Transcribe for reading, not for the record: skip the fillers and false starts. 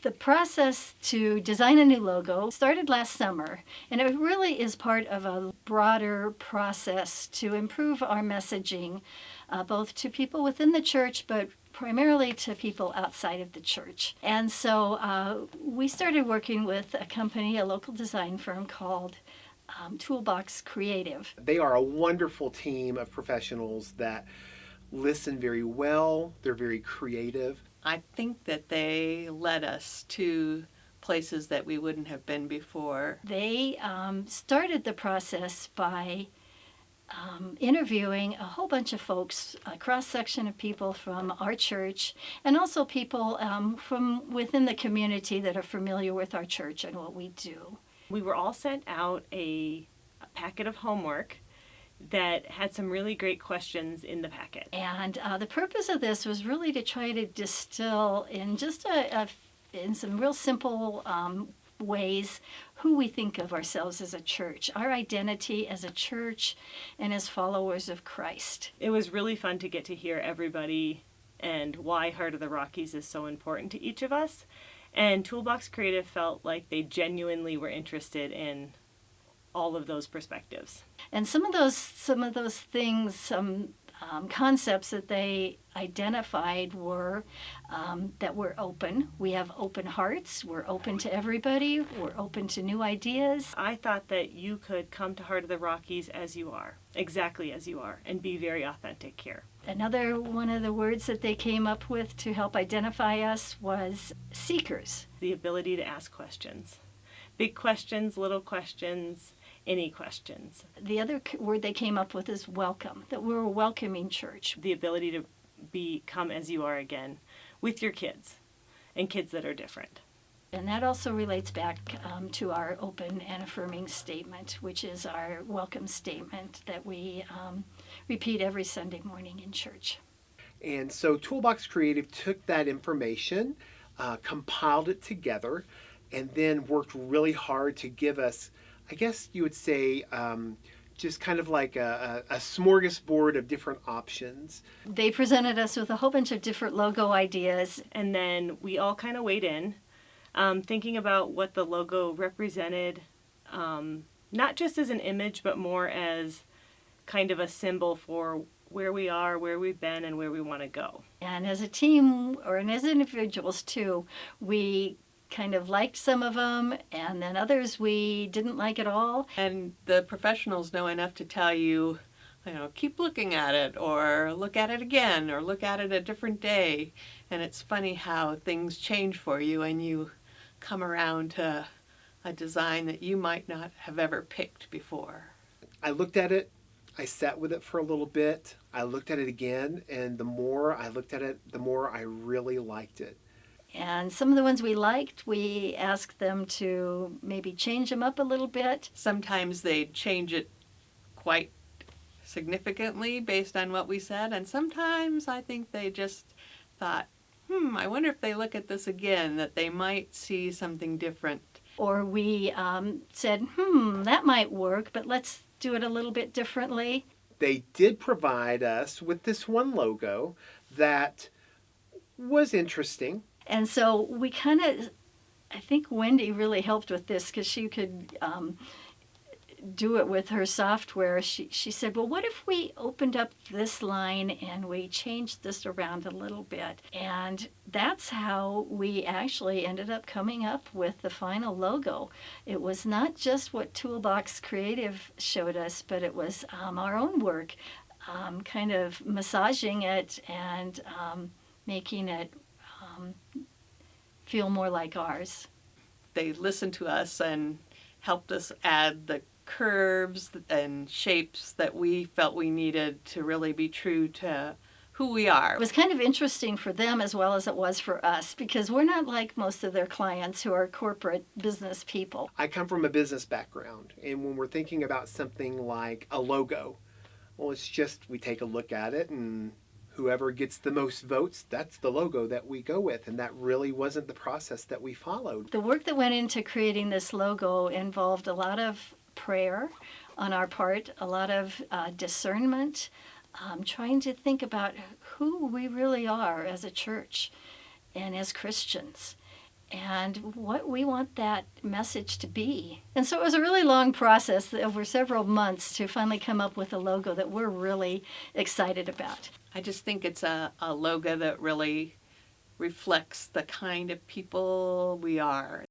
The process to design a new logo started last summer, and it really is part of a broader process to improve our messaging, both to people within the church, but primarily to people outside of the church. And so we started working with a company, a local design firm called Toolbox Creative. They are a wonderful team of professionals that listen very well. They're very creative. I think that they led us to places that we wouldn't have been before. They started the process by interviewing a whole bunch of folks, a cross-section of people from our church, and also people from within the community that are familiar with our church and what we do. We were all sent out a packet of homework that had some really great questions in the packet. And the purpose of this was really to try to distill in just in some real simple ways who we think of ourselves as a church, our identity as a church and as followers of Christ. It was really fun to get to hear everybody and why Heart of the Rockies is so important to each of us. And Toolbox Creative felt like they genuinely were interested in all of those perspectives. And some of those things, some concepts that they identified were that we're open. We have open hearts. We're open to everybody. We're open to new ideas. I thought that you could come to Heart of the Rockies as you are, exactly as you are, and be very authentic here. Another one of the words that they came up with to help identify us was seekers. The ability to ask questions. Big questions, little questions, any questions. The other word they came up with is welcome, that we're a welcoming church. The ability to come as you are again with your kids and kids that are different. And that also relates back to our open and affirming statement, which is our welcome statement that we repeat every Sunday morning in church. And so Toolbox Creative took that information, compiled it together, and then worked really hard to give us, I guess you would say, just kind of like a smorgasbord of different options. They presented us with a whole bunch of different logo ideas. And then we all kind of weighed in, thinking about what the logo represented, not just as an image, but more as kind of a symbol for where we are, where we've been, and where we want to go. And as a team, or as individuals too, we kind of liked some of them, and then others we didn't like at all. And the professionals know enough to tell you, keep looking at it, or look at it again, or look at it a different day. And it's funny how things change for you, and you come around to a design that you might not have ever picked before. I looked at it, I sat with it for a little bit, I looked at it again, and the more I looked at it, the more I really liked it. And some of the ones we liked, we asked them to maybe change them up a little bit. Sometimes they'd change it quite significantly based on what we said, and sometimes I think they just thought, I wonder if they look at this again, that they might see something different. Or we said, that might work, but let's do it a little bit differently. They did provide us with this one logo that was interesting. And so we kind of, I think Wendy really helped with this because she could do it with her software. She said, well, what if we opened up this line and we changed this around a little bit? And that's how we actually ended up coming up with the final logo. It was not just what Toolbox Creative showed us, but it was our own work, kind of massaging it and making it feel more like ours. They listened to us and helped us add the curves and shapes that we felt we needed to really be true to who we are. It was kind of interesting for them as well as it was for us, because we're not like most of their clients who are corporate business people. I come from a business background, and when we're thinking about something like a logo, well, it's just we take a look at it, and whoever gets the most votes, that's the logo that we go with. And that really wasn't the process that we followed. The work that went into creating this logo involved a lot of prayer on our part, a lot of discernment, trying to think about who we really are as a church and as Christians. and what we want that message to be. And so it was a really long process over several months to finally come up with a logo that we're really excited about. I just think it's a logo that really reflects the kind of people we are,